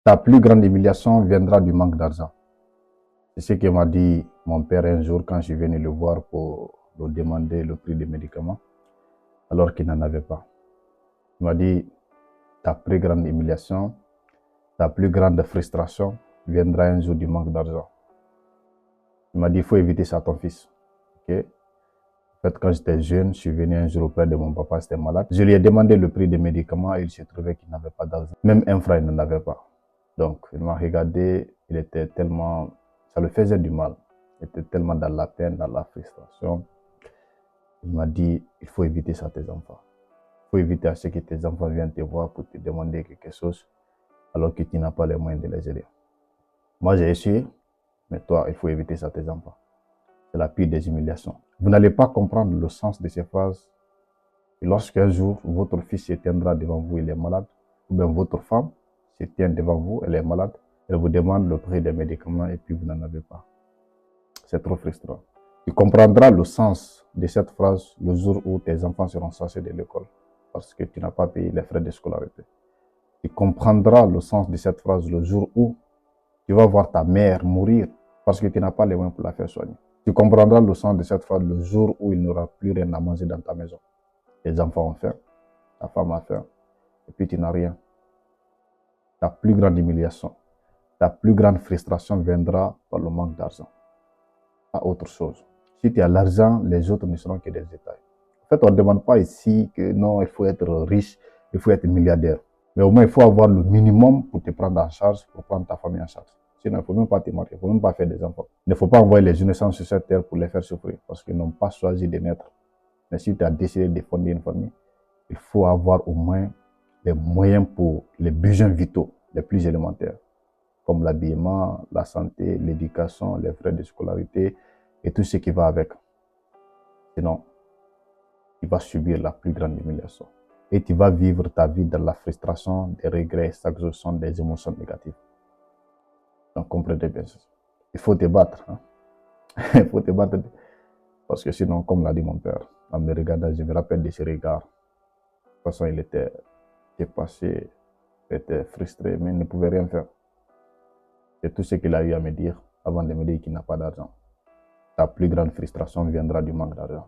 Ta plus grande humiliation viendra du manque d'argent. C'est ce que m'a dit mon père un jour quand je suis venu le voir pour lui demander le prix des médicaments, alors qu'il n'en avait pas. Il m'a dit, ta plus grande humiliation, ta plus grande frustration viendra un jour du manque d'argent. Il m'a dit, il faut éviter ça à ton fils. Okay? En fait, quand j'étais jeune, je suis venu un jour auprès de mon papa, c'était malade. Je lui ai demandé le prix des médicaments et il s'est trouvé qu'il n'avait pas d'argent. Même un franc, il n'en avait pas. Donc, il m'a regardé, il était tellement, ça le faisait du mal. Il était tellement dans la peine, dans la frustration. Il m'a dit, il faut éviter ça à tes enfants. Il faut éviter à ce que tes enfants viennent te voir pour te demander quelque chose alors que tu n'as pas les moyens de les aider. Moi, j'ai essayé, mais toi, il faut éviter ça à tes enfants. C'est la pire des humiliations. Vous n'allez pas comprendre le sens de ces phrases. Et lorsqu'un jour, votre fils se tiendra devant vous, il est malade, ou bien votre femme se tient devant vous, elle est malade, elle vous demande le prix des médicaments et puis vous n'en avez pas. C'est trop frustrant. Tu comprendras le sens de cette phrase le jour où tes enfants seront sortis de l'école parce que tu n'as pas payé les frais de scolarité. Tu comprendras le sens de cette phrase le jour où tu vas voir ta mère mourir parce que tu n'as pas les moyens pour la faire soigner. Tu comprendras le sens de cette phrase le jour où il n'y aura plus rien à manger dans ta maison. Les enfants ont faim, ta femme a faim, et puis tu n'as rien. Ta plus grande humiliation, ta plus grande frustration viendra par le manque d'argent. Pas autre chose. Si tu as l'argent, les autres ne seront que des détails. En fait, on ne demande pas ici que non, il faut être riche, il faut être milliardaire. Mais au moins, il faut avoir le minimum pour te prendre en charge, pour prendre ta famille en charge. Sinon, il ne faut même pas te marier, il ne faut même pas faire des enfants. Il ne faut pas envoyer les innocents sur cette terre pour les faire souffrir, parce qu'ils n'ont pas choisi de naître. Mais si tu as décidé de fonder une famille, il faut avoir au moins les moyens pour les besoins vitaux les plus élémentaires, comme l'habillement, la santé, l'éducation, les frais de scolarité et tout ce qui va avec. Sinon, tu vas subir la plus grande humiliation. Et tu vas vivre ta vie dans la frustration, des regrets, chaque jour sont des émotions négatives. Donc, comprenez bien ça. Il faut te battre. Hein? Il faut te battre. Parce que sinon, comme l'a dit mon père, en me regardant, je me rappelle de ses regards. De toute façon, il était dépassé, il était frustré, mais il ne pouvait rien faire. C'est tout ce qu'il a eu à me dire avant de me dire qu'il n'a pas d'argent. Ta plus grande frustration viendra du manque d'argent.